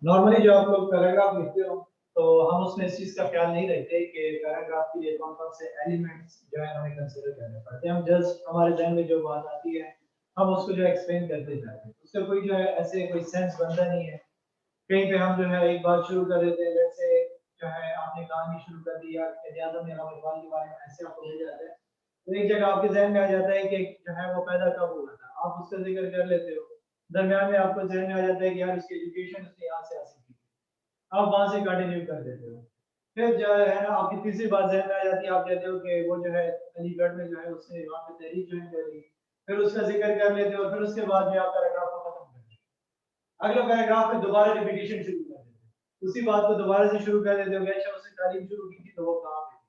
Normally जो आप लोग पैराग्राफ लिखते हो तो हम उसमें इस चीज का ख्याल नहीं रखते कि पैराग्राफ के लिए कौन कौन से एलिमेंट्स जो है हमें कंसीडर करने पड़ते हैं। हम जस्ट हमारे जहन में जो बात आती है हम उसको जो एक्सप्लेन करते जाते हैं, उसका कोई जो है ऐसे कोई सेंस बनता नहीं है। कहीं पे हम जो है एक बात शुरू कर देते हैं, जैसे जो है आपने कहानी शुरू कर दी या ज़्यादा मेरा इकबाल के बारे में ऐसे आपको मिल जाता है, तो एक जगह आपके ज़हन में आ जाता है कि जो है वो पैदा कब हुआ था, आप उसका ज़िक्र कर लेते हो। दरमियान में आपको ज़हन में आ जाता है कि यार इसकी एजुकेशन उसने यहाँ से हासिल की, आप वहाँ से कंटिन्यू कर देते हो। फिर जो है ना आपकी तीसरी बात ज़हन में आ जाती है, आप कहते हो कि वो जो है अलीगढ़ में जो है उसने वहाँ पे तहरीक जॉइन करी, फिर उसका ज़िक्र कर लेते हो, फिर उसके बाद में आप पैराग्राफ को खत्म कर देते हो। अगले पैराग्राफ में दोबारा रिपीटिशन शुरू कर देते हो, उसी बात को दोबारा से शुरू कर देते हो कि अच्छा उसने तालीम शुरू की थी तो वो कहाँ पे थी।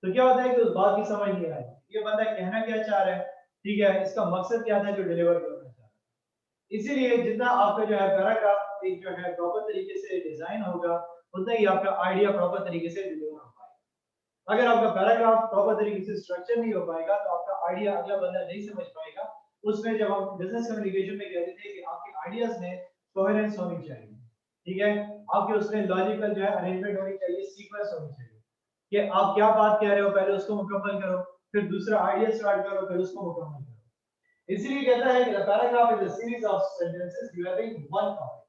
तो क्या होता है कि उस बात की समझ नहीं आई, ये बंदा कहना क्या चाह रहा है, ठीक है, इसका मकसद क्या था जो डिलीवर करना चाह रहा है। इसीलिए जितना आपका जो है पैराग्राफ एक जो है प्रॉपर तरीके से डिजाइन होगा, उतना ही आपका आइडिया प्रॉपर तरीके से डिलीवर हो पाएगा। अगर आपका पैराग्राफ प्रॉपर तरीके से स्ट्रक्चर नहीं हो पाएगा तो आपका आइडिया अगला बंदा नहीं समझ पाएगा। उसमें जब हम बिजनेस कम्युनिकेशन में कहते थे कि आपके आइडियाज में कोहेरेंस होनी चाहिए, ठीक है, आपके उसमें लॉजिकल जो है अरेंजमेंट होनी चाहिए, सीक्वेंस होनी चाहिए कि आप क्या बात कह रहे हो पहले उसको मुकम्मल करो, फिर दूसरा आइडिया स्टार्ट करो, फिर उसको मुकम्मल करो। इसीलिए कहता है कि the paragraph is a series of sentences developing one topic.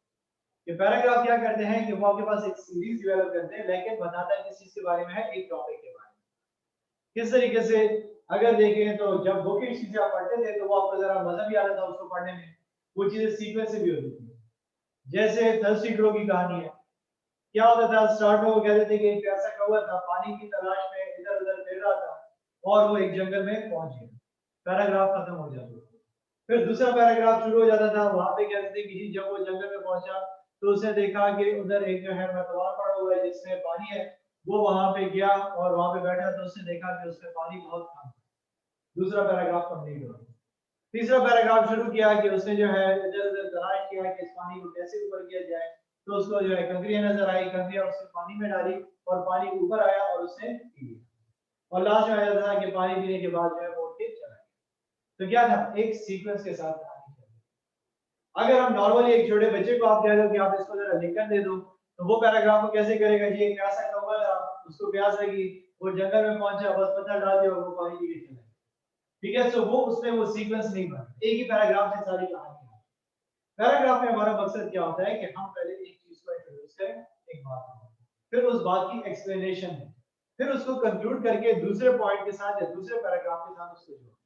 ये पैराग्राफ क्या करते हैं कि वो आपके पास एक सीरीज डेवलप करते हैं, लेकिन बताता है किस चीज के बारे में है, एक टॉपिक के बारे में। किस तरीके से अगर देखें तो जब बुकिश चीजें आप पढ़ते थे तो वो आपको जरा मजा भी आता था उसको पढ़ने में, वो चीजें सीक्वेंस से भी होती थी। जैसे थर्स्टी क्रो की कहानी है, क्या होता था स्टार्ट में वो कहते थे कि एक प्यासा कौवा था पानी की तलाश में इधर उधर फिर रहा था और वो एक जंगल में पहुंच गया, पैराग्राफ खत्म हो जाता। फिर दूसरा पैराग्राफ शुरू हो जाता था, वहां पे कहते थे कि जब वो जंगल में पहुंचा तो उसने देखा कि उधर एक जो है मरतबान पड़ा हुआ है जिसमें पानी है। वो वहां पे गया और वहां पे बैठा तो उसने देखा कि उसमें पानी बहुत कम है। दूसरा पैराग्राफ कंप्लीट हुआ। तीसरा पैराग्राफ शुरू किया कि उसने जो है इधर उधर तलाश किया कि इस पानी को कैसे ऊपर किया जाए, तो उसको जो है कंकरियां नजर आई, कंकरियां उसने पानी में डाली और पानी ऊपर आया और उसने पी लिया। और लास्ट में आया था कि पानी पीने के बाद जो है वो उठ के चला गया। तो क्या था, एक सीक्वेंस के साथ कहानी चल रही। अगर हम नॉर्मली एक छोटे बच्चे को आप कह दो कि आप इसको जरा लिखकर दे दो, तो वो पैराग्राफ को कैसे करेगा जी, एक प्यासा कौवा था, उसको प्यास लगी, वो जंगल में पहुंचा, बस पत्थर डाल दिया और वो पानी पी के चला गया। ठीक है, सो वो उसमें वो सीक्वेंस नहीं बना, एक ही पैराग्राफ से सारी कहानी है। पैराग्राफ में हमारा मकसद क्या होता है कि हम पहले एक चीज को इंट्रोड्यूस करें, एक बात को, फिर उस बात की एक्सप्लेनेशन है, फिर उसको कंक्लूड करके दूसरे पॉइंट के साथ या दूसरे पैराग्राफ के साथ उसको जोड़ें।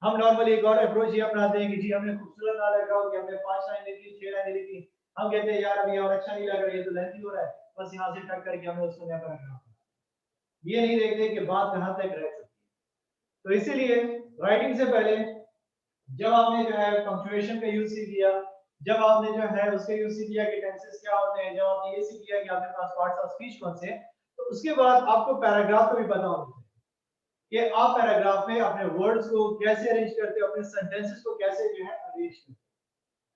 हम नॉर्मली एक और अप्रोच ये अपनाते हैं कि जी हमने खूबसूरत ना लगा हो कि हमने 5 लाइन लिखी, 6 लाइन लिखी, हम कहते हैं यार अभी और अच्छा नहीं लग रहा, ये तो लेंथी हो रहा है, बस यहाँ से टक करके हमने उसको नया पैराग्राफ। ये नहीं देखते कि बात कहाँ तक रह सकती है। तो इसीलिए राइटिंग से पहले जब आपने जो है पंक्चुएशन का यूज सीख लिया, जब आपने जो है उसका यूज सीख लिया कि टेंसेस क्या होते हैं, जब आपने ये सीख लिया कि आपके पास पार्ट्स ऑफ स्पीच कौन से हैं, तो उसके बाद आपको पैराग्राफ का भी पता होना चाहिए कि आप पैराग्राफ में अपने वर्ड्स को कैसे अरेंज करते हो, अपने सेंटेंसेस को कैसे जो है अरेंज करते हो।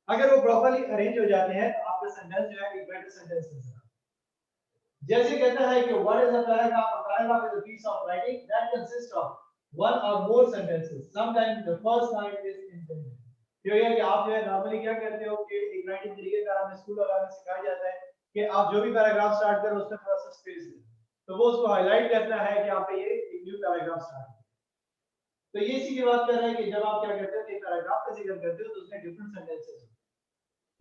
अगर वो प्रॉपर्ली अरेंज हो जाते हैं तो आपका सेंटेंस जो है एक बेटर सेंटेंस नजर आता है। जैसे कहता है कि what is a paragraph, a paragraph is a piece of writing that consist of one or more sentences, sometimes the first line is independent। तो ये है कि आप जो है नॉर्मली क्या करते हो कि एक राइटिंग तरीके का हमें स्कूल वगैरह में सिखाया जाता है कि आप जो भी पैराग्राफ स्टार्ट करो उसमें थोड़ा सा स्पेस दें, तो वो उसको हाईलाइट करता है कि आप ये एक न्यू पैराग्राफ स्टार्ट करें। तो ये इसी की बात कर रहे हैं कि जब आप क्या करते हो एक पैराग्राफ का जिक्र करते हो तो उसमें डिफरेंट सेंटेंसेस होते हैं,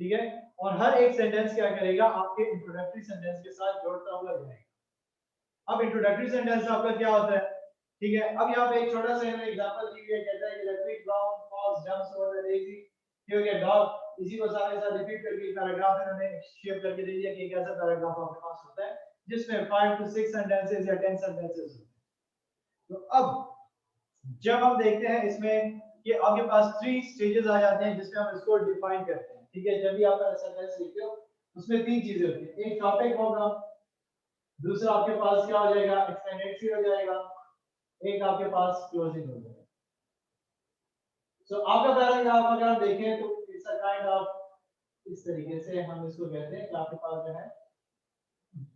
ठीक है, और हर एक सेंटेंस क्या करेगा आपके इंट्रोडक्टरी सेंटेंस के साथ जोड़ता हुआ जाएगा। अब इंट्रोडक्टरी सेंटेंस आपका क्या होता है, ठीक है, अब यहाँ पे एक छोटा सा एग्जांपल दी है, कहता है कि the big brown fox jumps over the daisy, ठीक है, डॉग, इसी को सारे साथ रिपीट करके पैराग्राफ इन्होंने शेप करके दे दिया कि एक ऐसा पैराग्राफ आपके पास होता है जिसमें 5 to 6 सेंटेंसेस या 10 सेंटेंसेस होते हैं। तो अब जब हम देखते हैं इसमें कि आपके पास 3 स्टेजेस आ जाते हैं जिसमें हम इसको डिफाइन करते हैं, ठीक है, जब भी आप सेंटेंस लिखते हो उसमें 3 चीजें होती हैं, एक टॉपिक होगा, दूसरा आपके पास क्या हो जाएगा एक्सप्लेनेटरी हो जाएगा, एक आपके पास क्लोजिंग हो जाएगा। सो आपका पैराग्राफ अगर आप देखें तो इट्स अ काइंड ऑफ इस तरीके से हम इसको कहते हैं कि आपके पास जो है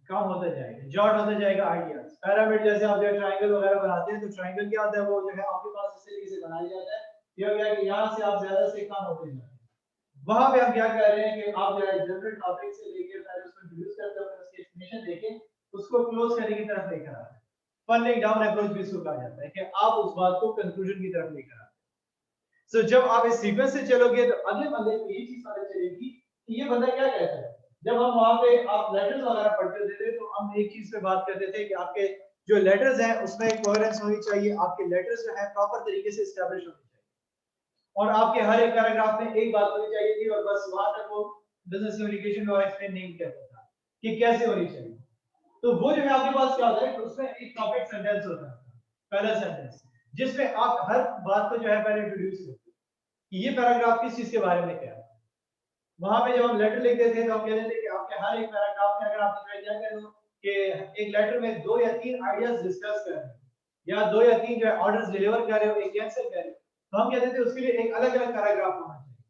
काम होता जाएगा, जॉट होता जाएगा आइडियाज। पिरामिड जैसे आप जो ट्रायंगल वगैरह बनाते हैं तो ट्रायंगल क्या होता है, वो जो है आपके पास इस तरीके से बनाया जाता है, ये हो गया कि यहाँ से आप ज्यादा से कम होते जाते हैं, वहां पे हम क्या कर रहे हैं कि आप जो है जनरल टॉपिक से लेके पहले उसको इंट्रोड्यूस करते हो, फिर उसकी एक्सप्लेनेशन देके उसको क्लोज करने की तरफ लेकर आते हैं। फनिंग डाउन अप्रोच भी इसको कहा जाता है कि आप उस बात को कंक्लूजन की तरफ लेकर आते हैं। सो जब आप इस सीक्वेंस से चलोगे तो अगले बंदे को ये चीज पता चलेगी कि ये बंदा क्या कहता है। जब हम वहां पे आप लेटर्स वगैरह पढ़ते होते थे तो हम एक चीज पे बात करते थे कि आपके जो लेटर्स हैं उसमें एक कोहेरेंस होनी चाहिए, आपके लेटर्स जो है प्रॉपर तरीके से एस्टैब्लिश होने चाहिए, और आपके हर एक पैराग्राफ में एक बात होनी चाहिए थी, और बस वहां तक वो बिजनेस कम्युनिकेशन को एक्सप्लेन नहीं करता था कि कैसे होनी चाहिए। तो वो जो है आपके पास क्या होता है कि उसमें एक टॉपिक सेंटेंस होता है, पहला सेंटेंस, जिसमें आप हर बात को जो है पहले इंट्रोड्यूस करते हैं कि ये पैराग्राफ किस चीज के बारे में क्या है। वहां पे जब हम लेटर लिखते थे तो हम कहते थे कि आपके हर एक पैराग्राफ में अगर आपने क्या कर लो कि एक लेटर में 2 या 3 आइडियाज डिस्कस कर रहे हैं, या 2 या 3 जो है ऑर्डर्स डिलीवर कर रहे हो, एक कैंसिल कर रहे हो, तो हम कहते थे उसके लिए एक अलग अलग पैराग्राफ होना चाहिए।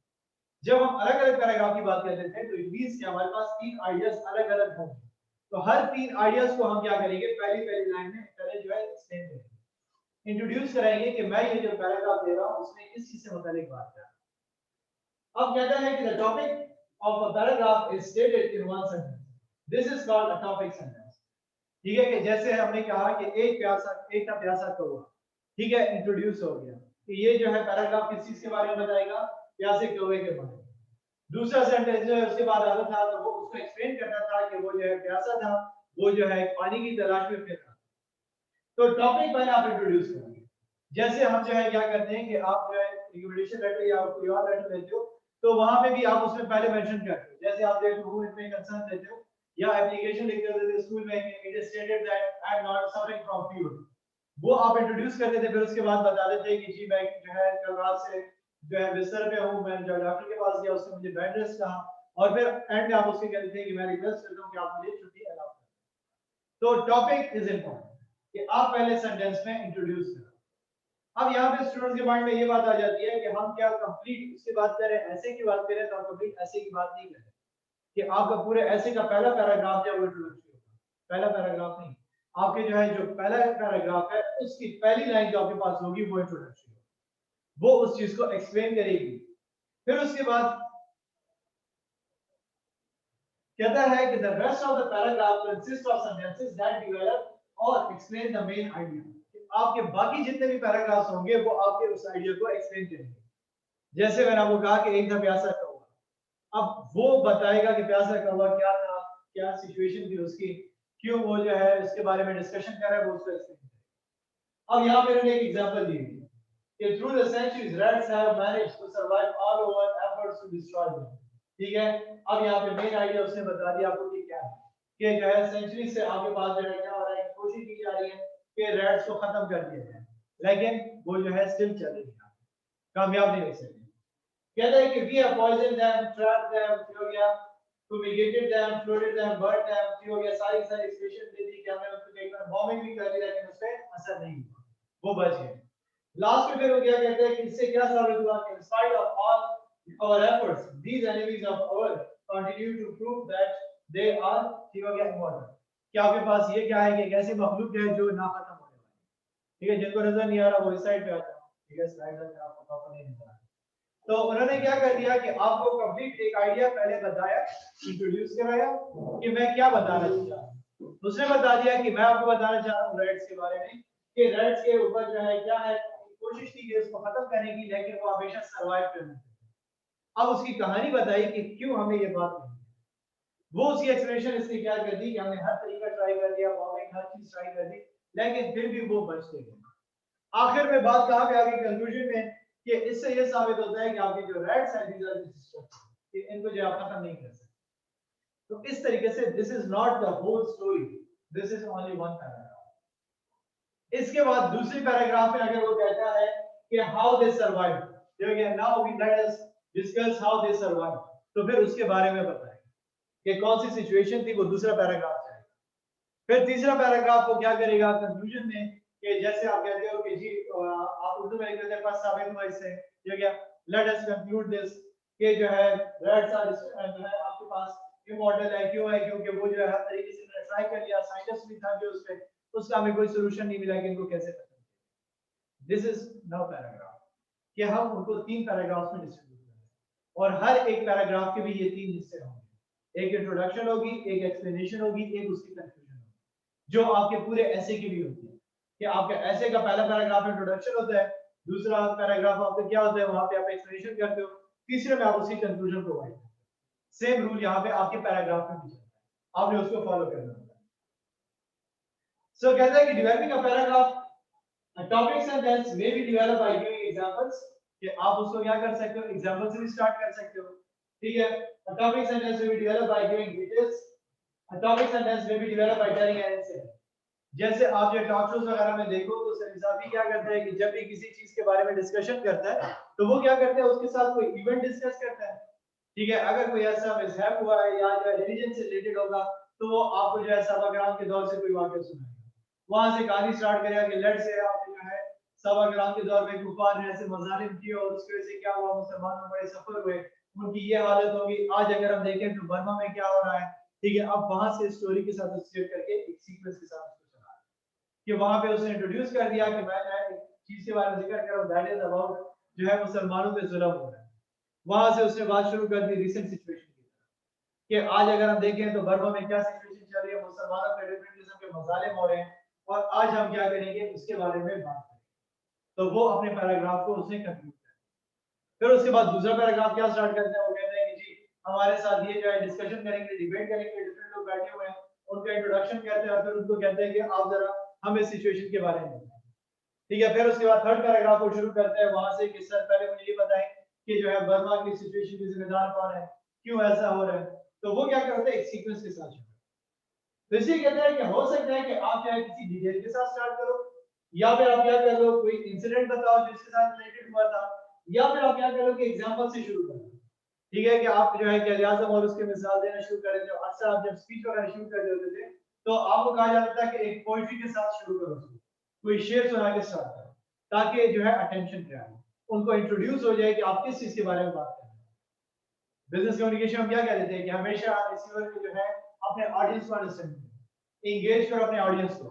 जब हम अलग अलग पैराग्राफ की बात करते थे तो इट मींस कि हमारे पास 3 आइडियाज अलग अलग होंगे, तो हर 3 आइडियाज को हम क्या करेंगे, पहली पहली लाइन में पहले जो है एक्सप्लेन करेंगे, इंट्रोड्यूस कराएंगे कि मैं ये जो पैराग्राफ दे रहा हूं उसमें इस चीज से मुतालिक बात कर रहा हूं। अब कहता है कि the topic of a paragraph is stated in one sentence. This is called a topic sentence. ठीक है, कि जैसे हमने कहा कि एक था प्यासा कौवा, ठीक है, इंट्रोड्यूस हो गया कि ये जो है पैराग्राफ किस चीज के बारे में बताएगा, प्यासे कौवे के बारे में। दूसरा सेंटेंस जो है उसके बाद आता था तो वो उसको एक्सप्लेन करता था कि वो जो है प्यासा था, वो जो है पानी की तलाश में फिर था। तो टॉपिक पहले आप इंट्रोड्यूस करेंगे। जैसे हम जो है क्या करते हैं कि आप जो है रिकमेंडेशन लेटर या कोई और लेटर लेते हो तो वहां पे भी आप उसमें पहले मेंशन करते हो, जैसे आप जो हु इट में कंसर्न देते हो या एप्लीकेशन लिखते हो जैसे स्कूल में it is stated that I am not suffering from fever, वो आप इंट्रोड्यूस कर देते, फिर उसके बाद बता देते कि जी मैं जो है कल रात से जो है बिस्तर पे हूं, मैं जो डॉक्टर के पास गया उसने मुझे बेड रेस्ट कहा, और फिर एंड में आप उसके कहते हैं कि मैं रिक्वेस्ट करता हूं कि आप मुझे छुट्टी अलाउ करें। तो टॉपिक इज इंपॉर्टेंट कि आप पहले सेंटेंस में इंट्रोड्यूस करें। अब यहाँ पे स्टूडेंट्स के माइंड में ये बात आ जाती है कि हम क्या कंप्लीट उसकी बात करें, ऐसे की बात करें, तो हम कंप्लीट ऐसे की बात नहीं करें कि आपका पूरे ऐसे का पहला पैराग्राफ जो है वो इंट्रोडक्शन होगा, पहला पैराग्राफ नहीं, आपके जो है जो पहला पैराग्राफ है उसकी पहली लाइन जो आपके पास होगी वो इंट्रोडक्शन होगी, वो उस चीज को एक्सप्लेन करेगी। फिर उसके बाद कहता है कि the rest of the paragraph consists of sentences that develop or explain the main idea। आपके बाकी जितने भी पैराग्राफ्स होंगे वो आपके उस आइडिया को एक्सप्लेन करेंगे। जैसे मैंने आपको कहा कि एक था प्यासा कौवा, अब वो बताएगा कि प्यासा कौवा क्या था, क्या सिचुएशन थी उसकी, क्यों वो जो है इसके बारे में डिस्कशन कर रहा है, वो उसको एक्सप्लेन करेगा। अब यहाँ पे मैंने एक एग्जांपल दी है कि through the centuries rats have managed to survive all over efforts to destroy them। ठीक है, अब यहाँ पे मेन आइडिया उसने बता दिया आपको कि क्या है, कि जो है सेंचुरी से आपके पास जो है क्या हो रहा है, कोशिश की जा रही है कि रैट्स को खत्म कर दिया जाए, लेकिन वो जो है स्टिल चल रही है, कामयाब नहीं हो सके। कहता है कि we have poisoned them, trapped them, हो गया, fumigated them, flooded them, burnt them, हो गया, सारी सारी एक्सप्रेशन दे दी कि हमने उसको एक बार बॉम्बिंग भी कर दी लेकिन उस पे असर नहीं हुआ, वो बच गए। लास्ट में फिर वो क्या कहते हैं कि इससे क्या साबित हुआ कि in spite of all our efforts these enemies of ours continue to prove that they are ठीक हो गया immortal। क्या आपके पास ये क्या है कि एक ऐसी मखलूक है जो ना खत्म होने वाली है। ठीक है, जिनको नजर नहीं आ रहा वो इस साइड पे आ जाओ, ठीक है, स्लाइड में आपको प्रॉपर नहीं नजर आ रहा। तो उन्होंने क्या कर दिया कि आपको कंप्लीट एक आइडिया पहले बताया, इंट्रोड्यूस कराया कि मैं क्या बताना चाह रहा हूं। उसने बता दिया कि मैं आपको बताना चाह रहा हूं रेड्स के बारे में, कि रेड्स के ऊपर जो है क्या है, कोशिश की कि उसको खत्म करने की, लेकिन वो हमेशा सरवाइव करना। अब उसकी कहानी बताई कि क्यों हमें ये बात नहीं, वो उसकी एक्सप्लेनेशन इसने क्या कर दी कि हमने हर तरीका ट्राई कर दिया, बॉम्बिंग हर चीज ट्राई कर दी, लेकिन फिर भी वो बचते गए। आखिर में बात कहां पे आ गई कंक्लूजन में कि इससे ये साबित होता है कि आपके जो रेड्स हैं दीस आर द सिस्टम, कि इनको जो आप खत्म नहीं कर सकते। तो इस तरीके से this is not the whole story, this is only one paragraph. इसके बाद दूसरी पैराग्राफ में अगर वो कहता है कि हाउ दे सर्वाइव, जो कि now we let us discuss how they survive, तो फिर उसके बारे में बताएगा कि कौन सी सिचुएशन थी, वो दूसरा पैराग्राफ है। फिर तीसरा पैराग्राफ वो क्या करेगा कंक्लूजन में कि जैसे आप कहते हो कि जी आप उर्दू में लिखते थे बस साबित हुआ इससे, ये क्या, लेट अस कंक्लूड दिस, कि जो है रेड्स आर जो है आपके पास इमॉर्टल है, क्यों है, क्योंकि वो जो है हर तरीके से मैंने ट्राई कर लिया, साइंटिस्ट भी था जो उस पे, उसका हमें कोई सॉल्यूशन नहीं मिला कि इनको कैसे खत्म किया। दिस इज नाउ पैराग्राफ, कि हम उनको 3 पैराग्राफ्स में डिस्ट्रीब्यूट करें। और हर एक पैराग्राफ के भी ये 3 हिस्से होंगे, एक इंट्रोडक्शन होगी, एक एक्सप्लेनेशन होगी, एक उसकी कंक्लूजन होगी, जो आपके पूरे ऐसे की भी होती है कि आपके ऐसे का पहला पैराग्राफ इंट्रोडक्शन होता है, दूसरा पैराग्राफ आपका क्या होता है, वहां पे आप एक्सप्लेनेशन करते हो, तीसरे में आप उसकी कंक्लूजन प्रोवाइड करते हो। सेम रूल यहाँ पे आपके पैराग्राफ में भी चलता है, आपने उसको फॉलो करना होता है। सो कहता है कि developing a paragraph, a topic sentence may be developed by giving examples, कि आप उसको क्या कर सकते हो, एग्जांपल से भी स्टार्ट कर सकते हो, ठीक है। a topic sentence may be developed by giving details, a topic sentence may be developed by telling an incident। जैसे आप जो टॉक शोज वगैरह में देखो तो सरिसाबी क्या करता है कि जब भी किसी चीज के बारे में डिस्कशन करता है तो वो क्या करता है, उसके साथ कोई इवेंट डिस्कस करता है, ठीक है। अगर कोई ऐसा मिसहैप हुआ है या जो रिलीजन से रिलेटेड होगा तो वो आपको जो है सभाग्राम के दौर से कोई वाकया सुनाएगा, वहां से कहानी स्टार्ट करेगा कि लेट्स से आपने जो है सभाग्राम के दौर में कुफार ने ऐसे मजालिम किए और उसकी वजह से क्या हुआ, मुसलमान बड़े सफर हुए, उनकी ये हालत होगी। आज अगर हम देखें तो बर्मा में क्या हो रहा है, ठीक है। अब वहां से स्टोरी के साथ एसोसिएट करके एक सीक्वेंस के साथ उसको चला कि वहां पे उसने इंट्रोड्यूस कर दिया कि मैं जो है एक चीज के बारे में जिक्र कर रहा हूं, दैट इज अबाउट जो है मुसलमानों पे जुल्म हो रहा है। वहां से उसने बात शुरू कर दी रिसेंट सिचुएशन की कि आज अगर हम देखें तो बर्मा में क्या सिचुएशन चल रही है, मुसलमानों पे डिफरेंट किस्म के मजालिम हो रहे हैं, और आज हम क्या करेंगे उसके बारे में बात करेंगे। तो वो अपने पैराग्राफ को उसने कंक्लूड किया। फिर उसके बाद दूसरा पैराग्राफ क्या स्टार्ट करते हैं, वो कहते हैं कि जी हमारे साथ ये जो है डिस्कशन करेंगे, डिबेट करेंगे, डिफरेंट लोग बैठे हुए हैं, उनका इंट्रोडक्शन कहते हैं और फिर उनको कहते हैं कि आप जरा हमें सिचुएशन के बारे में बताएं, ठीक है। फिर उसके बाद थर्ड पैराग्राफ को शुरू करते हैं वहां से कि सर पहले मुझे ये बताएं कि जो है बर्मा की सिचुएशन के जिम्मेदार कौन है, क्यों ऐसा हो रहा है। तो वो क्या करते हैं, एक सीक्वेंस के साथ शुरू। तो इसे कहते हैं कि हो सकता है कि आप चाहे किसी डिटेल के साथ स्टार्ट करो, या फिर आप क्या कर लो कोई इंसिडेंट बताओ जिसके साथ रिलेटेड हुआ था, या फिर आप क्या करो कि एग्जांपल से शुरू करो, ठीक है। कि आप जो है कि आजम और उसके मिसाल देना शुरू कर देते हो। अक्सर आप जब स्पीच वगैरह शुरू कर देते थे तो आपको कहा जाता था कि एक पोएट्री के साथ शुरू करो, कोई शेर सुना के स्टार्ट करो, ताकि जो है अटेंशन ग्रैब, उनको इंट्रोड्यूस हो जाए कि आप किस चीज के बारे में बात कर रहे हैं। बिजनेस कम्युनिकेशन में क्या कहते थे कि हमेशा रिसीवर को जो है अपने ऑडियंस को अंडरस्टैंड करो, एंगेज करो अपने ऑडियंस को।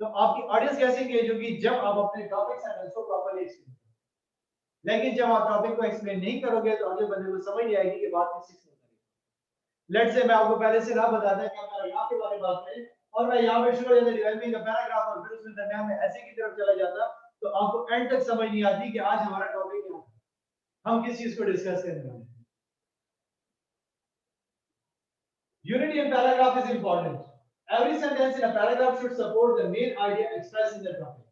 तो आपकी ऑडियंस कैसे एंगेज होगी, जब आप अपने टॉपिक सेंटेंस को प्रॉपर्ली एक्सप्लेन करोगे। लेकिन जब आप टॉपिक को एक्सप्लेन नहीं करोगे तो अगले बंदे को समझ नहीं आएगी कि बात किस चीज में करें। लेट्स से मैं आपको पहले से ना बताता कि हमारा यहाँ के बारे में बात करें और मैं यहाँ पे शुरू हो जाता डेवलपिंग का पैराग्राफ और फिर उसमें दरमियान में ऐसे की तरफ चला जाता, तो आपको एंड तक समझ नहीं आती कि आज हमारा टॉपिक क्या है, हम किस चीज को डिस्कस करने वाले हैं। Unity in paragraph is important. Every sentence in a paragraph should support the main idea expressed in the topic.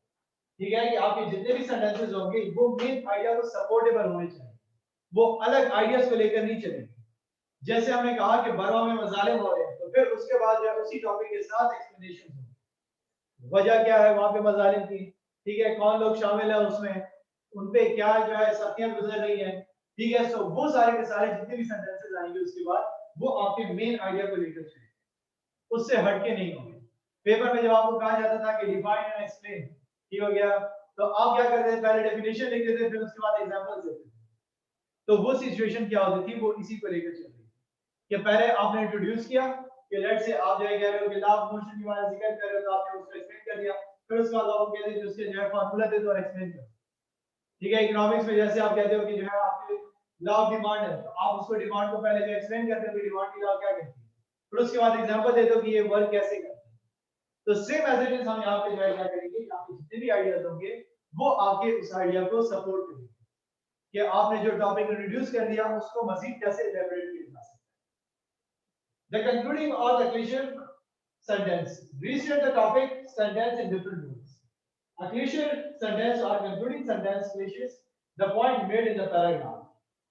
ठीक है कि आपके जितने भी सेंटेंसेस होंगे वो मेन आइडिया को सपोर्टेबल होने चाहिए, वो अलग आइडियाज को लेकर नहीं चलेंगे। जैसे हमने कहा कि बर्मा में मजालिम हो रहे हैं, तो फिर उसके बाद जो है उसी टॉपिक के साथ एक्सप्लेनेशन होगी, वजह क्या है वहां पे मजालिम की, ठीक है, कौन लोग शामिल है उसमें, उनपे क्या जो है सख्तियां गुजर रही हैं, ठीक है। सो वो सारे के सारे जितने भी सेंटेंसेस आएंगे उसके बाद वो आपके मेन आइडिया को लेकर चलेंगे, उससे हटके नहीं होंगे। पेपर में जब आपको कहा जाता था कि डिफाइन एंड एक्सप्लेन, ठीक हो गया, तो आप क्या करते थे, पहले डेफिनेशन लिखते थे फिर उसके बाद एग्जांपल्स देते थे। तो वो सिचुएशन क्या होती थी, वो इसी को लेकर चल रही थी कि पहले आपने इंट्रोड्यूस किया कि लेट्स से आप जो है कह रहे हो कि लॉ ऑफ मोशन के बारे में जिक्र कर रहे हो, तो आपने उसको एक्सप्लेन कर दिया। फिर उसके बाद आप कहते थे कि उसके जो है फार्मूला दे दो और एक्सप्लेन करो, ठीक है। इकोनॉमिक्स में जैसे आप कहते हो कि जो है आपके लॉ ऑफ डिमांड है, तो आप उसको डिमांड को पहले जो एक्सप्लेन करते हो कि डिमांड की लॉ क्या कहती है, फिर उसके बाद एग्जांपल दे दो कि ये वर्क कैसे करता है। तो सेम एज इट इज हम यहाँ पे जो है क्या करेंगे, आपके जितने भी आइडियाज होंगे वो आपके उस आइडिया को सपोर्ट करेंगे कि आपने जो टॉपिक इंट्रोड्यूस कर दिया उसको मजीद कैसे एलैबोरेट किया जा सकता है। The concluding or the closure sentence restate the topic sentence in different ways. A closure sentence or concluding sentence finishes the point made in the paragraph.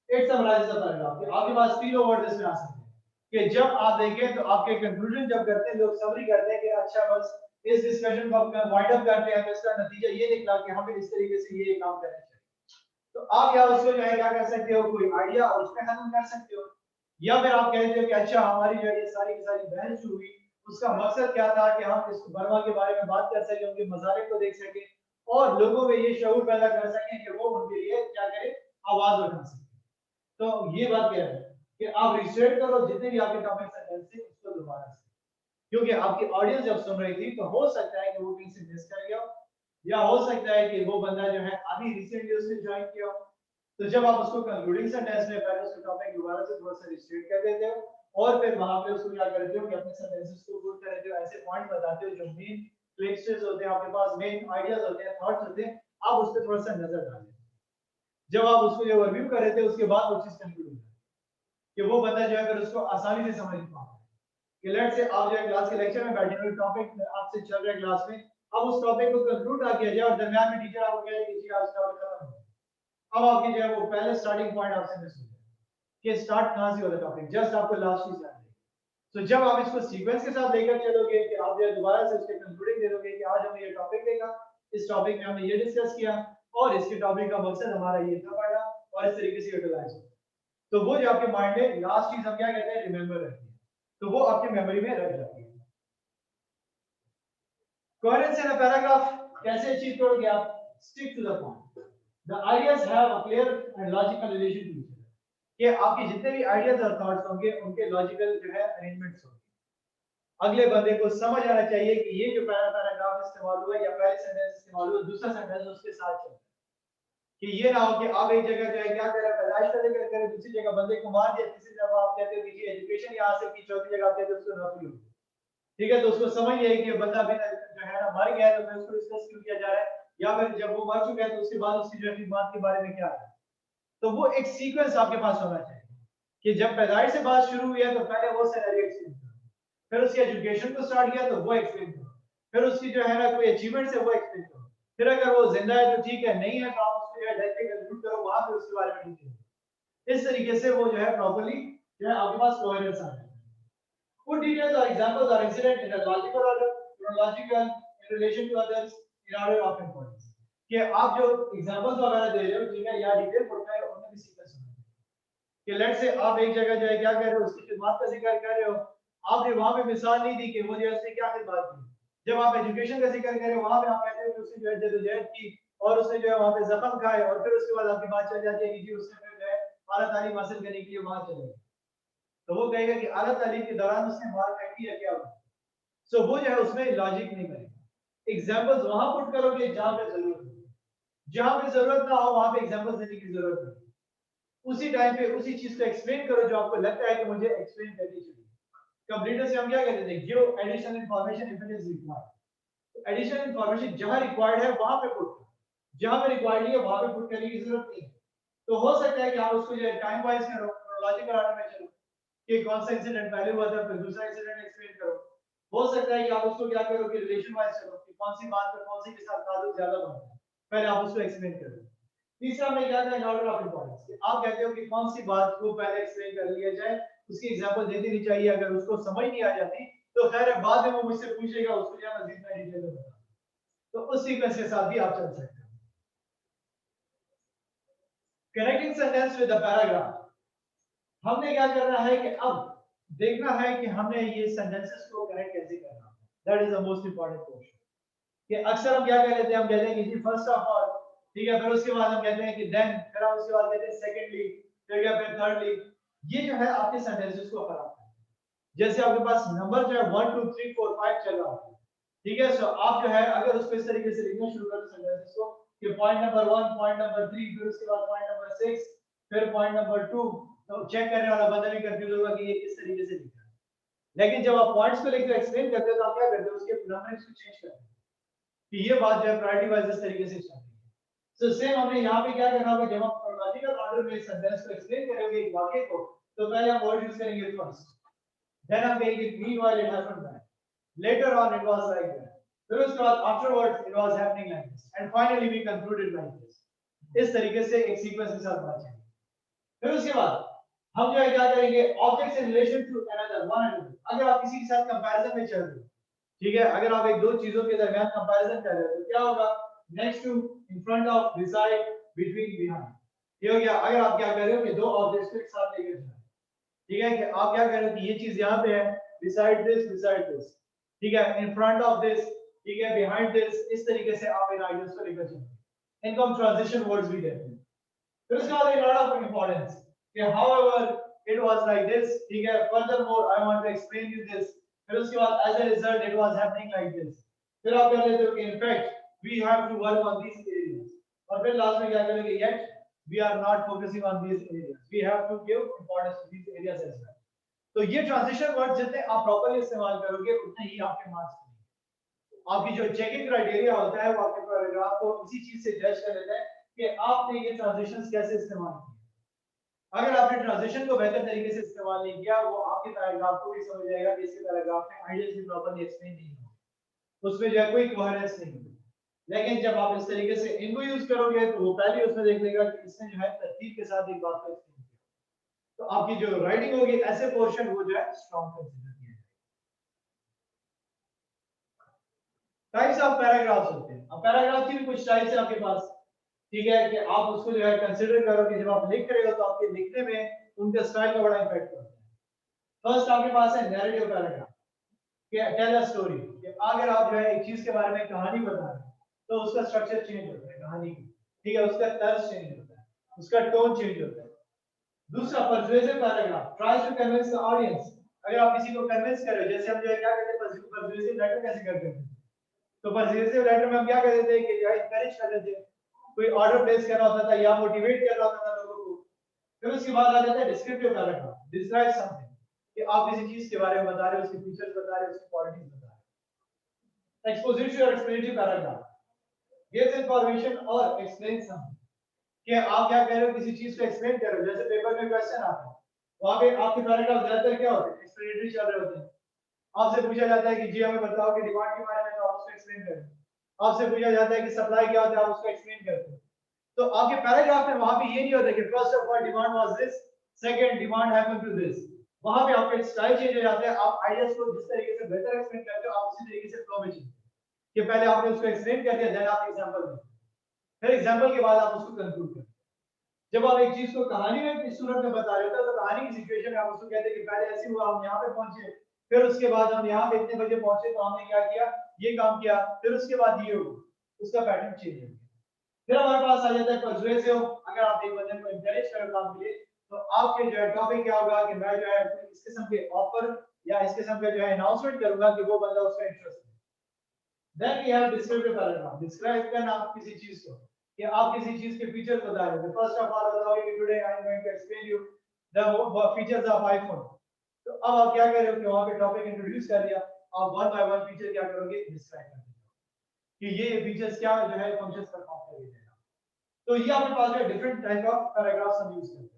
It summarizes the paragraph. आपके पास तीनों word इसमें आ सकते हैं कि जब आप देखें तो आपके कंक्लूजन जब करते हैं लोग समरी करते हैं कि अच्छा बस इस डिस्कशन को हम वाइंड अप करते हैं, तो इसका नतीजा ये निकला कि हमें इस तरीके से ये काम करना चाहिए। तो आप या उसको जो है क्या कर सकते हो, कोई आइडिया और उसमें खत्म कर सकते हो, या फिर आप कहते हो कि अच्छा हमारी जो है ये सारी की सारी बहस जो हुई उसका मकसद क्या था कि हम इस बर्मा के बारे में बात कर सकें, उनके मजालिम को देख सकें और लोगों में ये शऊर पैदा कर सकें कि वो उनके लिए क्या करें, आवाज उठा सकें। तो ये बात क्या है कि आप रिसेट करो जितने भी आपके टॉपिक सेंटेंस थे उसको दोबारा से, क्योंकि आपकी ऑडियंस जब सुन रही थी तो हो सकता है कि वो कहीं से मिस कर गया, या हो सकता है कि वो बंदा जो है अभी रिसेंटली उसने ज्वाइन किया, तो जब आप उसको कंक्लूडिंग सेंटेंस में पहले उसका टॉपिक दोबारा से थोड़ा सा रिस्ट्रिक्ट कर देते हो और फिर वहां पे उसको क्या करते हो कि अपने सेंटेंसेस को गुड कर देते हो, ऐसे पॉइंट बताते हो जो मेन क्लिचेस होते हैं आपके पास, मेन आइडियाज होते हैं, थॉट्स होते हैं, आप उस पर थोड़ा सा नजर डालें। जब आप उसको जो रिव्यू कर रहे थे उसके बाद वो चीज कंक्लूड होती है कि वो बंदा जो है फिर उसको आसानी से समझ पाता है कि लेट्स से आप जो है क्लास के लेक्चर में बैठे हुए टॉपिक आपसे चल रहा है क्लास में, अब उस टॉपिक को कंक्लूड ना किया जाए और दरमियान में टीचर आपको कहे कि जी आज टॉपिक खत्म हो गया, अब आपकी जो है वो पहले स्टार्टिंग पॉइंट आपसे मिस हो जाए कि स्टार्ट कहां से होता टॉपिक, जस्ट आपको लास्ट चीज याद है। तो जब आप इसको सीक्वेंस के साथ लेकर चलोगे कि आप जो है दोबारा से उसके कंक्लूडिंग दे दोगे कि आज हमने ये टॉपिक देखा, इस टॉपिक में हमने ये डिस्कस किया और इसके टॉपिक का मकसद हमारा ये था पढ़ना और इस तरीके से यूटिलाइज हो, तो वो जो आपके माइंड में लास्ट चीज हम क्या कहते हैं रिमेंबर रहती है, तो वो आपकी मेमोरी में रह जाती है। कोहेरेंस इन अ पैराग्राफ कैसे अचीव करोगे आप? Stick to the point, the ideas have a clear and logical relation to each other, कि आपके जितने भी आइडियाज और थॉट्स होंगे उनके लॉजिकल जो है अरेंजमेंट्स होंगे, अगले बंदे को समझ आना चाहिए कि ये जो पहला पैराग्राफ इस्तेमाल हुआ या पहले सेंटेंस इस्तेमाल हुआ दूसरा सेंटेंस उसके साथ चलता है, कि ये ना हो कि आप एक जगह जो है क्या कर रहे हैं पैदाइश का जिक्र करें, दूसरी जगह बंदे को मार दिया, तीसरी जगह आप कहते हो कि जी एजुकेशन यहाँ से की, चौथी जगह आप कहते हो उसको नौकरी होगी, ठीक है, तो उसको समझ ये है कि बंदा अभी जो है ना मर गया है, तो मैं उसको डिस्कस क्यों किया जा रहा है, या फिर जब वो मर चुका है तो उसके बाद उसकी जो है बात के बारे में क्या है, तो वो एक सीक्वेंस आपके पास होना चाहिए कि जब पैदाइश से बात शुरू हुई है तो पहले वो सिनेरियो एक्सप्लेन करो, फिर उसकी एजुकेशन को स्टार्ट किया तो वो एक्सप्लेन करो, फिर उसकी जो है ना कोई अचीवमेंट है वो एक्सप्लेन करो, फिर अगर वो जिंदा है तो ठीक है, नहीं है तो आप उसको जो है डेथ पे कंक्लूड करो, वहां पे उसके बारे में डिटेल, इस तरीके से वो जो है प्रॉपर्ली जो है आपके पास कोहेरेंस आ जाए। Put details or examples or incident in a logical order, chronological, in relation to others, in order of importance. कि आप जो एग्जांपल्स वगैरह दे रहे हो ठीक है या डिटेल पढ़ना है उनमें भी सीक्वेंस होना है कि लेट्स से आप एक जगह जो है क्या कर रहे हो उसकी खिदमत का जिक्र कर रहे हो, आपने वहां पे मिसाल नहीं दी कि वो जो है उसने क्या खिदमत की, जब आप एजुकेशन का जिक्र कर रहे हो वहां पे आप कहते हो कि उसने जो है जद्दोजहद की और उसने जो है वहां पे जख्म खाए और फिर उसके बाद आपकी बात चल जाती है कि जी उसने फिर जो है आला तालीम हासिल करने के लिए वहां चले गए, तो वो कहेगा कि आला तालीम के दौरान उसने मार फेंकी है क्या हुआ, सो वो जो है उसमें लॉजिक नहीं करेगा, एग्जांपल्स वहां पुट करोगे जहां पे जरूरत हो, जहां पे जरूरत ना हो वहां पे एग्जांपल्स देने की जरूरत नहीं, उसी टाइम पे उसी चीज को एक्सप्लेन करो जो आपको लगता है कि मुझे एक्सप्लेन करनी चाहिए। कंप्लीटर से हम क्या कहते थे give additional information if it is required, तो एडिशनल इंफॉर्मेशन जहां रिक्वायर्ड है वहां पे पुट करो, जहां पे रिक्वायर्ड नहीं है वहां पे पुट करने की जरूरत नहीं है, तो हो सकता है कि आप उसको जो है टाइम वाइज करो, क्रोनोलॉजिकल ऑर्डर में चलो कि कौन सा इंसिडेंट पहले हुआ था फिर दूसरा इंसिडेंट एक्सप्लेन करो, हो सकता है कि आप उसको क्या करो कि रिलेशन वाइज चलो कि कौन सी बात पर कौन सी के साथ ताल्लुक ज्यादा बनता है, पहले आप उसको एक्सप्लेन करो। तीसरा में क्या था इन ऑर्डर ऑफ इंपॉर्टेंस, आप कहते हो कि कौन सी बात को पहले एक्सप्लेन कर लिया जाए, उसकी एग्जांपल दे देनी चाहिए, अगर उसको समझ नहीं आ जाती तो खैर है बाद में वो मुझसे पूछेगा उसको क्या मजीद मैं डिटेल में बता, तो उस सीक्वेंस के साथ भी आप चल सकते हो। Connecting sentence with the paragraph, हमने क्या करना है कि अब देखना है कि हमने ये सेंटेंसेस को कनेक्ट कैसे करना है, that is the most important question, कि अक्सर हम क्या कर लेते हैं, हम कहते हैं कि जी फर्स्ट ऑफ ऑल, ठीक है, फिर उसके बाद हम कहते हैं कि देन, फिर हम उसके बाद कहते हैं सेकंडली, फिर क्या फिर थर्डली, ये जो है आपके सेंटेंसेस को खराब करता है। जैसे आपके पास नंबर जो है 1 2 3 4 5 चल रहा है, ठीक है, सो आप जो है अगर उसको इस तरीके से लिखना शुरू करो सेंटेंसेस को कि पॉइंट नंबर 1 पॉइंट नंबर 3 फिर उसके बाद पॉइंट नंबर 6 फिर पॉइंट नंबर 2, तो चेक करने वाला बंदा भी कंफ्यूज होगा कि ये किस तरीके से लिखा है, लेकिन जब आप पॉइंट्स को लेकर एक्सप्लेन करते हो तो आप क्या करते हो उसके नंबरिंग को चेंज करते हो कि ये बात जो है प्रायोरिटी वाइज इस तरीके से चलती है। सो सेम हमने यहाँ पे क्या करना होगा, जब हम क्रोनोलॉजिकल ऑर्डर में सेंटेंस को एक्सप्लेन करेंगे एक वाक्य को, तो पहले हम वर्ड यूज करेंगे फर्स्ट, देन हम कहेंगे meanwhile it happened that, later on it was like that, फिर उसके बाद afterwards it was happening like this and finally we concluded like this, इस तरीके से एक सीक्वेंस के साथ बात चलेगी। फिर उसके बाद हम जो है क्या करेंगे objects in relation to another one another, अगर आप किसी के साथ कंपैरिजन में चल रहे हो, ठीक है, अगर आप एक दो चीजों के दरमियान कंपैरिजन कर रहे हो तो क्या होगा, next to, in front of, beside, between, behind, ये हो गया। अगर आप क्या कर रहे हो कि दो ऑब्जेक्ट्स को एक साथ लेकर चल, ठीक है, कि आप क्या कर रहे हो कि ये चीज यहाँ पे है, बिसाइड दिस, ठीक है, इन फ्रंट ऑफ दिस, ठीक है, बिहाइंड दिस, इस तरीके से आप इन आइडियाज को लेकर चलते, इनको हम ट्रांजिशन वर्ड्स भी कहते हैं। फिर उसके बाद इन ऑर्डर ऑफ इंपॉर्टेंस कि however it was like this, ठीक है, furthermore I want to explain you this, फिर उसके बाद as a result it was happening like this, फिर आप कह लेते हो कि in fact we have to work on these areas, और फिर लास्ट में क्या करेंगे yet we are not focusing on these areas. We have to give importance to these areas as well. तो ये ट्रांजिशन वर्ड जितने आप प्रॉपर्ली इस्तेमाल करोगे उतने ही आपके मार्क्स मिलेंगे। आपकी जो चेकिंग क्राइटेरिया होता है वो आपके पैराग्राफ को इसी चीज से जज कर लेता है कि आपने ये ट्रांजिशंस कैसे इस्तेमाल किए। अगर आपने ट्रांजिशन को बेहतर तरीके से इस्तेमाल नहीं किया वो आपके पैराग्राफ को भी समझ जाएगा कि इसके पैराग्राफ में आइडियाज भी प्रॉपर्ली एक्सप्लेन नहीं हो, उसमें जो है कोई कोहेरेंस नहीं होगी। लेकिन जब आप इस तरीके से इनको यूज करोगे तो वो पहले उसमें देख लेगा कि इसने जो है तरतीब के साथ एक बात को एक्सप्लेन किया, तो आपकी जो राइटिंग होगी ऐसे पोर्शन वो जो है स्ट्रांग कंसीडर किया जाएगा। टाइप्स ऑफ पैराग्राफ्स होते हैं। अब पैराग्राफ की भी कुछ टाइप्स है आपके पास, ठीक है, कि आप उसको जो है कंसीडर करो कि जब आप लिख रहे हो तो आपके लिखने में उनके स्टाइल का बड़ा इंपैक्ट पड़ता है। फर्स्ट आपके पास है नैरेटिव पैराग्राफ, कि टेल अ स्टोरी, कि अगर आप जो है एक चीज के बारे में कहानी बता रहे हैं तो उसका स्ट्रक्चर चेंज होता है कहानी की, ठीक है, उसका तर्ज चेंज होता है, उसका टोन चेंज होता है। दूसरा persuasive paragraph, tries to convince the audience. अगर आप किसी को कन्विंस कर रहे हो, जैसे हम जो है क्या कहते हैं पर्सुएसिव लेटर कैसे करते हैं, तो पर्सुएसिव लेटर में हम क्या कहते थे कि जो है इनकरेज करते थे, कोई ऑर्डर प्लेस करना होता था या मोटिवेट करना होता था लोगों को। फिर उसके बाद आ जाता है डिस्क्रिप्टिव पैराग्राफ, डिस्क्राइब समथिंग, कि आप किसी चीज के बारे में बता रहे हो, उसके फीचर्स बता रहे हो, उसकी क्वालिटीज बता रहे हो। एक्सपोजिटरी और एक्सप्लेनेटरी पैराग्राफ, गिव्स इंफॉर्मेशन और एक्सप्लेन समथिंग, कि आप क्या कह रहे हो, किसी चीज को एक्सप्लेन कर रहे हो। जैसे पेपर में क्वेश्चन आता है, वहां पे आपके पैराग्राफ ज्यादातर क्या होते हैं, एक्सप्लेनेटरी चल रहे होते हैं। आपसे पूछा जाता है कि जी हमें बताओ कि डिमांड के बारे में, तो आप उसको एक्सप्लेन करें। आपसे पूछा जाता है कि सप्लाई क्या होता है, आप उसको एक्सप्लेन करते हैं। तो आपके पैराग्राफ में वहां पे ये नहीं होता कि first of all demand was this, second demand happened to this. वहां पे आपका स्टाइल चेंज हो जाता है, आप आइडियाज को जिस तरीके से बेहतर एक्सप्लेन करते हो आप उसी तरीके से फ्लो में चलते हो, कि पहले आपने उसको एक्सप्लेन कर दिया, देन आप एग्जांपल देते, फिर एग्जांपल के बाद आप उसको कंक्लूड करते। जब आप एक चीज को कहानी में इस सूरत में बता रहे होते हो तो कहानी की सिचुएशन में आप उसको कहते हैं कि पहले ऐसे हुआ, हम यहाँ पे पहुंचे, फिर उसके बाद हम यहाँ पे इतने बजे पहुंचे तो हमने क्या किया, ये काम किया, फिर उसके बाद ये हुआ, उसका पैटर्न चेंज हो गया। फिर हमारे पास आ जाता है पर्सुएसिव। अगर आप एक बंदे को एनकरेज करो काम के लिए तो आपके जो है टॉपिक क्या होगा कि मैं जो है इस किस्म के ऑफर या इस किस्म का जो है अनाउंसमेंट करूंगा कि वो बंदा उसका इंटरेस्ट है। Then we have descriptive paragraph, describe करना आप किसी चीज को, कि आप किसी चीज के फीचर्स बता रहे हो। फर्स्ट ऑफ ऑल बताओगे कि today I am going to explain you the features of iPhone. तो अब आप क्या कर रहे हो कि वहां पे टॉपिक इंट्रोड्यूस कर दिया, आप वन बाय वन फीचर क्या करोगे, डिस्क्राइब कर दोगे कि ये फीचर्स क्या जो है फंक्शंस परफॉर्म करेंगे। तो ये आपके पास है डिफरेंट टाइप ऑफ पैराग्राफ्स हम यूज करते हैं।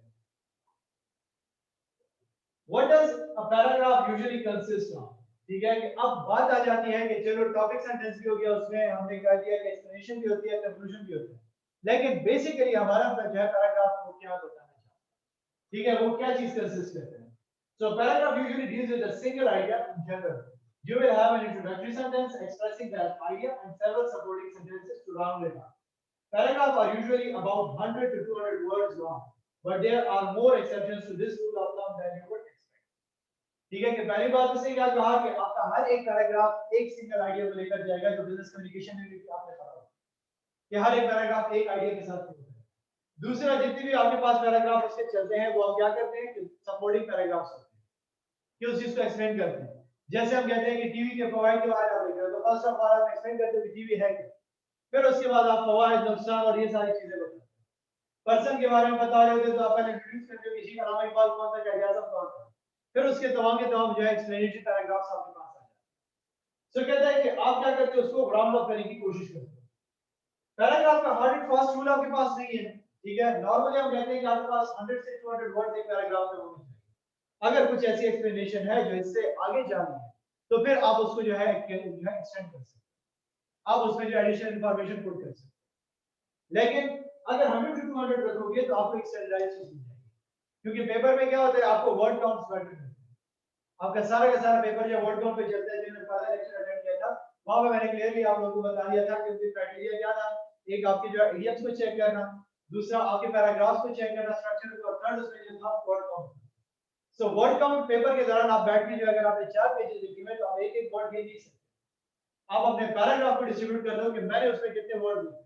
What does a paragraph usually consist of, ठीक है, कि अब बात आ जाती है कि चलो टॉपिक सेंटेंस भी हो गया, उसमें हमने कह दिया कि एक्सप्लेनेशन भी होती है, कंक्लूजन भी होता है, लेकिन बेसिकली हमारा जो है पैराग्राफ को क्या बताना चाहता है, ठीक है, वो क्या चीज कंसिस्ट करते हैं। So paragraph usually deals with a single idea in general. You will have an introductory sentence expressing that idea and several supporting sentences to round it up. Paragraphs are usually about 100 to 200 words long, but there are more exceptions to this rule of thumb than you would expect. ठीक है, कि पहली बात उसने क्या कहा कि आपका हर एक पैराग्राफ एक सिंगल आइडिया को लेकर जाएगा, जो बिजनेस कम्युनिकेशन में भी आपने पढ़ा होगा कि हर एक पैराग्राफ एक आइडिया के साथ होता है। दूसरा, जितने भी आपके पास पैराग्राफ उसके चलते हैं वो हम क्या करते हैं कि सपोर्टिंग पैराग्राफ्स होते हैं, कि उस चीज को एक्सप्लेन करते हैं। जैसे हम कहते हैं कि टीवी के फवायद के बारे में लिख रहे हो, तो फर्स्ट ऑफ ऑल आप एक्सप्लेन करते हो कि टीवी है क्या, फिर उसके बाद आप फवायद, नुकसान और ये सारी चीजें बताते हैं। पर्सन के बारे में बता रहे होते तो आप पहले इंट्रोड्यूस करते हो कि जी अलामा इकबाल कौन था, क्या सब कौन था, फिर उसके तमाम के तमाम जो है एक्सप्लेनेटरी पैराग्राफ्स आपके पास आ जाते हैं। सो कहता है कि आप क्या करते हो, उसको राउंड अप करने की कोशिश करते हो। पैराग्राफ का हार्ड एंड फास्ट रूल आपके पास नहीं है, ठीक है, नॉर्मली हम कहते हैं कि आपके पास 100 से 200 वर्ड एक पैराग्राफ में होने चाहिए। अगर कुछ ऐसी एक्सप्लेनेशन है जो इससे आगे जानी है तो फिर आप उसको जो है एक्सटेंड कर सकते हैं, आप उसमें जो एडिशनल इंफॉर्मेशन पुट कर सकते हैं। लेकिन अगर 100 से 200 रखोगे तो आपको एक स्टैंडर्डाइज्ड चीज मिल जाएगी, क्योंकि पेपर में क्या होता है आपको वर्ड काउंट्स मैटर करते हैं। आपका सारा का सारा पेपर जब वर्ड काउंट पे चलता है, मैंने पहला लेक्चर अटेंड किया था वहां पे मैंने क्लियरली आप लोगों को बता दिया था कि उसकी क्राइटेरिया क्या था। एक आपके जो इडियम्स को चेक करना, दूसरा आपके पैराग्राफ्स को चेक करना, स्ट्रक्चर को, और थर्ड उसमें जो था word count. So word count paper के दौरान आप बैठ के जो अगर आपने 4 पेजेस लिखे हैं तो आप एक एक वर्ड ले नहीं सकते। आप अपने पैराग्राफ को डिस्ट्रीब्यूट कर दो कि मैंने उसमें कितने वर्ड लिखे।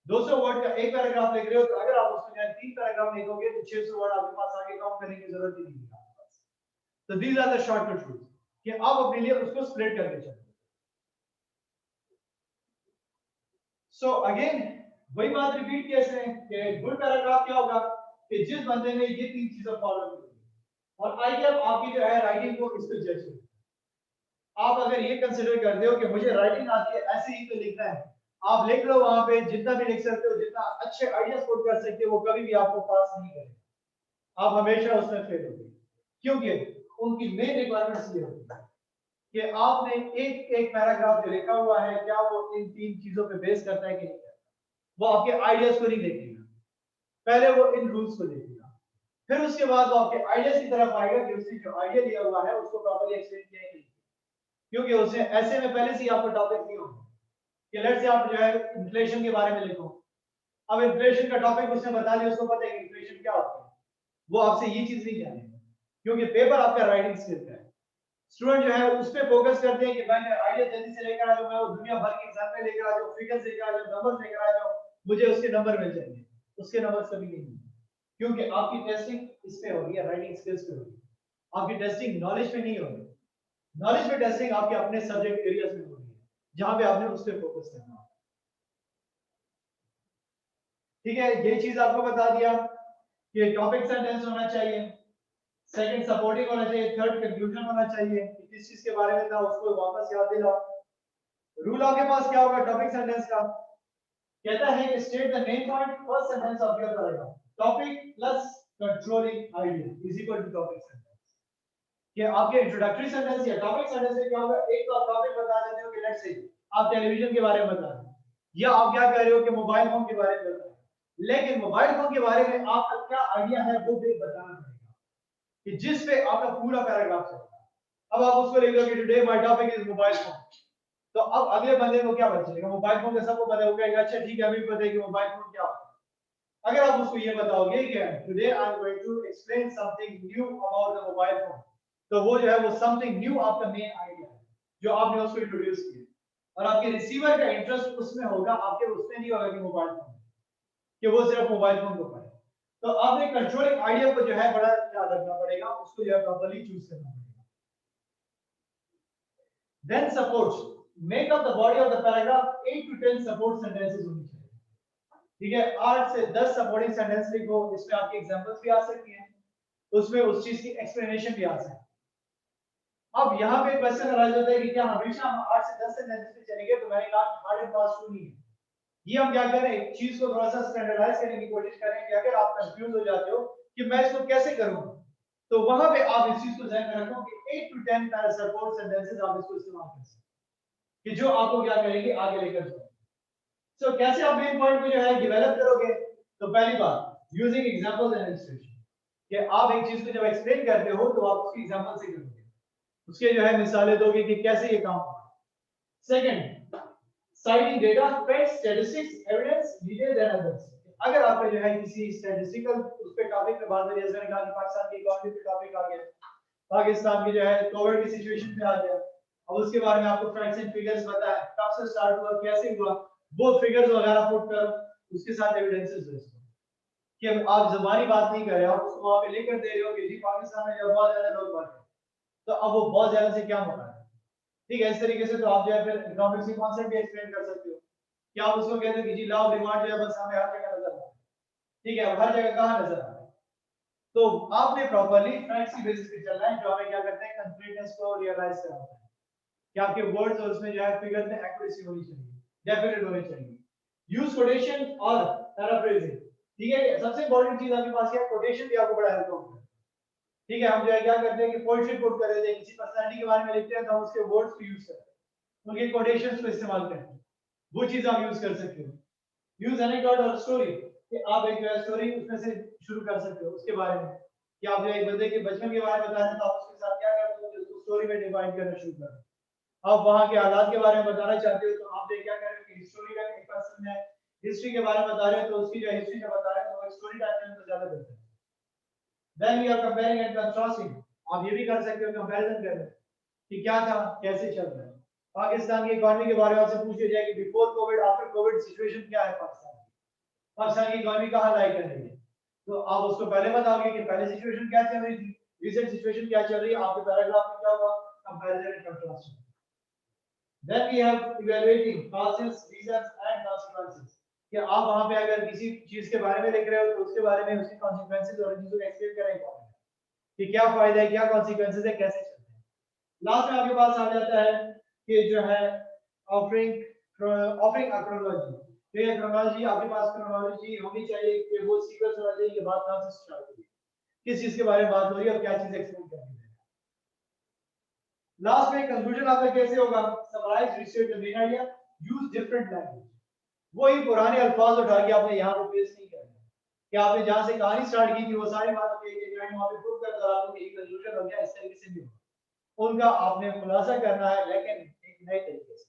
200 वर्ड का एक पैराग्राफ लिख रहे हो तो अगर आप उसमें जो है 3 पैराग्राफ लिखोगे तो 600 वर्ड आपके पास आगे काउंट करने की जरूरत ही नहीं है आपके पास। तो these are the shortcut rules कि आप अपने लिए उसको स्प्लिट करके चलो। सो अगेन वही बात रिपीट कैसे है कि गुड पैराग्राफ क्या होगा कि जिस बंदे ने ये तीन चीजें फॉलो की और आई अब आपकी जो है राइटिंग को इस पे जज करें। आप अगर ये कंसीडर करते हो कि मुझे राइटिंग आती है ऐसे ही तो लिखना है, आप लिख लो वहां पे जितना भी लिख सकते हो, जितना अच्छे आइडियाज पुट कर सकते हो, वो कभी भी आपको पास नहीं करेगा, आप हमेशा उसमें फेल होगे। क्योंकि उनकी मेन रिक्वायरमेंट्स ये होती है कि आपने एक एक पैराग्राफ जो लिखा हुआ है क्या वो इन तीन चीजों पे बेस करता है कि नहीं करता। वो आपके आइडियाज को नहीं देखेगा, पहले वो इन रूल्स को देखेगा, फिर उसके बाद वो आपके आइडियाज की तरफ आएगा कि उसने जो आइडिया दिया हुआ है उसको प्रॉपर्ली एक्सप्लेन किया है कि नहीं। क्योंकि उसने ऐसे में पहले से ही आपको टॉपिक दिया होगा कि लेट्स से आप जो है इन्फ्लेशन के बारे में लिखो, अब इन्फ्लेशन का टॉपिक उसने बता दिया, उसको पता है कि इन्फ्लेशन क्या होता है, वो आपसे ये चीज नहीं जानेगा क्योंकि पेपर आपका राइटिंग स्किल का है। स्टूडेंट जो है उस पे फोकस करते हैं कि मैं आइडिया जल्दी से लेकर आ जाऊं, मैं वो दुनिया भर के एग्जाम में लेकर आ जाऊं, फिगर्स लेकर आ जाऊं, नंबर्स लेकर आ जाऊं, मुझे उसके नंबर मिल जाएंगे। उसके नंबर्स कभी नहीं मिलेंगे क्योंकि आपकी टेस्टिंग इस पे होगी, राइटिंग स्किल्स पे होगी, आपकी टेस्टिंग नॉलेज पे नहीं होगी। नॉलेज पे टेस्टिंग आपके अपने सब्जेक्ट एरियाज में होगी जहां पे आपने उस पे फोकस करना है। ठीक है, ये चीज आपको बता दिया कि टॉपिक सेंटेंस होना चाहिए, सेकंड सपोर्टिंग होना चाहिए, थर्ड कंक्लूजन होना चाहिए। किस चीज के बारे में था उसको वापस याद दिलाओ। रूल आपके पास क्या होगा टॉपिक सेंटेंस का, कहता है कि state the main point first sentence of your paragraph, topic plus controlling idea is equal to topic sentence. कि आपके इंट्रोडक्टरी सेंटेंस या टॉपिक सेंटेंस में क्या होगा, एक तो आप टॉपिक बता देते हो कि लेट्स से आप टेलीविजन के बारे में बता रहे हो, या आप क्या कह रहे हो कि मोबाइल फोन के बारे में बता रहे हो, लेकिन मोबाइल फोन के बारे में आपका क्या आइडिया है वो भी बताना पड़ेगा कि जिस पे आपका पूरा पैराग्राफ चलेगा। अब आप उसको लिख लो कि today my topic is mobile phone, तो अब अगले बंदे को क्या पता चलेगा, मोबाइल फोन का सबको पता है, वो कहेगा अच्छा ठीक है हमें पता है कि मोबाइल फोन क्या होता है। अगर आप उसको ये बताओगे कि today I am going to explain something new about the mobile phone, तो वो जो है वो समथिंग न्यू आपका मेन आइडिया है जो आपने उसको इंट्रोड्यूस किया, और आपके रिसीवर का इंटरेस्ट उसमें होगा, आपके उसमें नहीं होगा कि मोबाइल फोन, कि वो सिर्फ मोबाइल फोन को पढ़े। तो आपने कंट्रोलिंग आइडिया को जो है बड़ा ख्याल रखना पड़ेगा, उसको जो है प्रॉपर्ली चूज करना पड़ेगा। Then supports, make up the body of the paragraph 8 to 10 support sentences होनी चाहिए। ठीक है, 8 से 10 सपोर्टिंग सेंटेंस लिखो, इसमें आपकी एग्जांपल्स भी आ सकती हैं, उसमें उस चीज की एक्सप्लेनेशन भी आ सकती है। अब यहाँ पे क्वेश्चन अराइज होता है कि क्या हमेशा हम 8 से 10 सेंटेंसेस पे चलेंगे, तो मैंने कहा हार्ड एंड फास्ट रूल नहीं है। ये हम क्या करें, एक चीज को थोड़ा सा स्टैंडर्डाइज करने की कोशिश करें कि अगर आप कंफ्यूज हो जाते हो कि मैं इसको कैसे करूं, तो वहां पे आप इस चीज को ध्यान में रखो कि 8 टू 10 सपोर्ट सेंटेंसेस आप इसको इस्तेमाल कर सकते हैं कि जो आपको क्या करेंगे आगे लेकर जाए। सो कैसे आप मेन पॉइंट को जो है डेवलप करोगे, तो पहली बात यूजिंग एग्जांपल्स एंड इलस्ट्रेशन, कि आप एक चीज को जब एक्सप्लेन करते हो तो आप उसकी एग्जांपल से करोगे, उसके जो है मिसालें दोगे कि कैसे ये काम होगा। Second, citing data, facts, statistics, evidence, details and others। अगर आपका जो है किसी स्टैटिस्टिकल उस पे टॉपिक पे बात करें, जैसे मैंने कहा कि पाकिस्तान की इकोनॉमी पे टॉपिक आ गया, पाकिस्तान की जो है कोविड की सिचुएशन पे आ गया, अब उसके बारे में आपको फैक्ट्स एंड फिगर्स पता है, कब से स्टार्ट हुआ, कैसे हुआ, वो फिगर्स वगैरह पुट करो, उसके साथ एविडेंसेस दो इसको, कि आप जुबानी बात नहीं कर रहे, आप उसको वहां पे लेकर दे रहे हो कि जी पाकिस्तान में जब बहुत ज्यादा लोग मर गए, तो अब वो बहुत ज्यादा से क्या मर रहा है। ठीक है, इस तरीके से तो आप जो है फिर इकोनॉमिक्स के कॉन्सेप्ट भी एक्सप्लेन कर सकते हो कि आप उसको कहते हो कि जी लॉ ऑफ डिमांड जो है बस हमें हर जगह नजर आ रहा है। ठीक है, हर जगह कहां नजर आ रहा है, तो आपने प्रॉपर्ली फैक्ट्स की बेसिस पे चलना है, जो हमें क्या करते हैं कंप्लीटनेस को रियलाइज कराता है कि आपके वर्ड्स और उसमें जो है फिगर में एक्यूरेसी होनी चाहिए, डेफिनेट होनी चाहिए। यूज कोटेशन और पैराफ्रेजिंग। ठीक है, सबसे इंपॉर्टेंट चीज आपके पास क्या है, कोटेशन भी आपको बड़ा हेल्प होगा। ठीक है, हम जो है क्या करते हैं कि पोएट्री कोट कर देते हैं, किसी पर्सनालिटी के बारे में लिखते हैं तो हम उसके वर्ड्स को यूज करते हैं, उनके कोटेशंस को इस्तेमाल करते हैं, वो चीज आप यूज कर सकते हो। यूज एनेक्डोट और स्टोरी, कि आप एक स्टोरी उसमें से शुरू कर सकते हो उसके बारे में, कि आप जो एक बंदे के बचपन के बारे में बता रहे हैं तो आप उसके साथ क्या करते हो कि उसको स्टोरी में डिवाइड करना शुरू करो। आप वहां के हालात के बारे में बताना चाहते हो तो आप क्या करें कि हिस्ट्री का एक पर्सन है, हिस्ट्री के बारे में बता रहे हो तो उसकी जो हिस्ट्री का बता रहे हो तो स्टोरी टाइप में तो ज्यादा बेहतर है। Then we are comparing and contrasting, आप ये भी कर सकते हो कंपैरिजन कर कि क्या था कैसे चल रहा है। पाकिस्तान की इकोनॉमी के बारे में आपसे पूछ लिया जाए कि before Covid after Covid situation क्या है पाकिस्तान की, पाकिस्तान की इकोनॉमी कहां लाई कर रही है, तो आप उसको पहले बताओगे कि पहले सिचुएशन क्या चल रही थी, रिसेंट सिचुएशन क्या चल रही है, आपके पैराग्राफ में क्या होगा, comparison and contrast. Then we have evaluating causes, reasons and consequences, कि कि आप वहां पे अगर किसी चीज के बारे में लिख रहे हो तो उसके बारे में, उसके कॉन्सिक्वेंसेस और चीजों को एक्सप्लेन करना इंपॉर्टेंट है कि क्या फायदा है, क्या कॉन्सिक्वेंसेस है, कैसे चलते हैं। लास्ट में आपके पास आ जाता है कि जो है ऑफरिंग अ क्रोनोलॉजी। तो ये क्रोनोलॉजी, आपके पास क्रोनोलॉजी होनी चाहिए कि वो सीक्वेंस होना चाहिए कि बात कहां से स्टार्ट हुई, किस चीज के बारे में बात हो रही है और क्या चीज एक्सप्लेन करनी है। लास्ट में कंक्लूजन आपका कैसे होगा? Summarize research the main idea, use different language. वही पुराने अल्फाज उठा के आपने यहाँ पे पेश नहीं करना कि आपने जहां से कहानी स्टार्ट की थी वो सारी बातें एक लाइन वहां पे प्रूव कर दो, आपको एक कंक्लूजन हो गया। इस तरीके से भी होगा, उनका आपने खुलासा करना है, लेकिन एक नए तरीके से।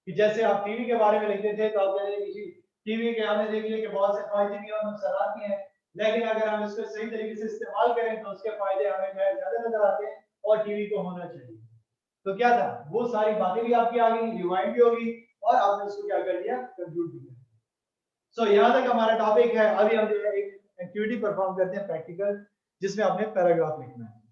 कि जैसे आप टीवी के बारे में लिखते थे तो आप कहते थे कि टीवी के हमने देख लिया कि बहुत से फायदे भी और नुकसान भी हैं, लेकिन अगर हम इसको सही तरीके से इस्तेमाल करें तो उसके फायदे हमें ज्यादा नजर आते हैं और टीवी को होना चाहिए। तो क्या था, वो सारी बातें भी आपकी आ गई, रिवाइंड भी होगी और आपने उसको क्या कर दिया, कंक्लूड भी कर दिया। सो यहाँ तक हमारा टॉपिक है। अभी हम जो है एक एक्टिविटी परफॉर्म करते हैं प्रैक्टिकल, जिसमें आपने पैराग्राफ लिखना है।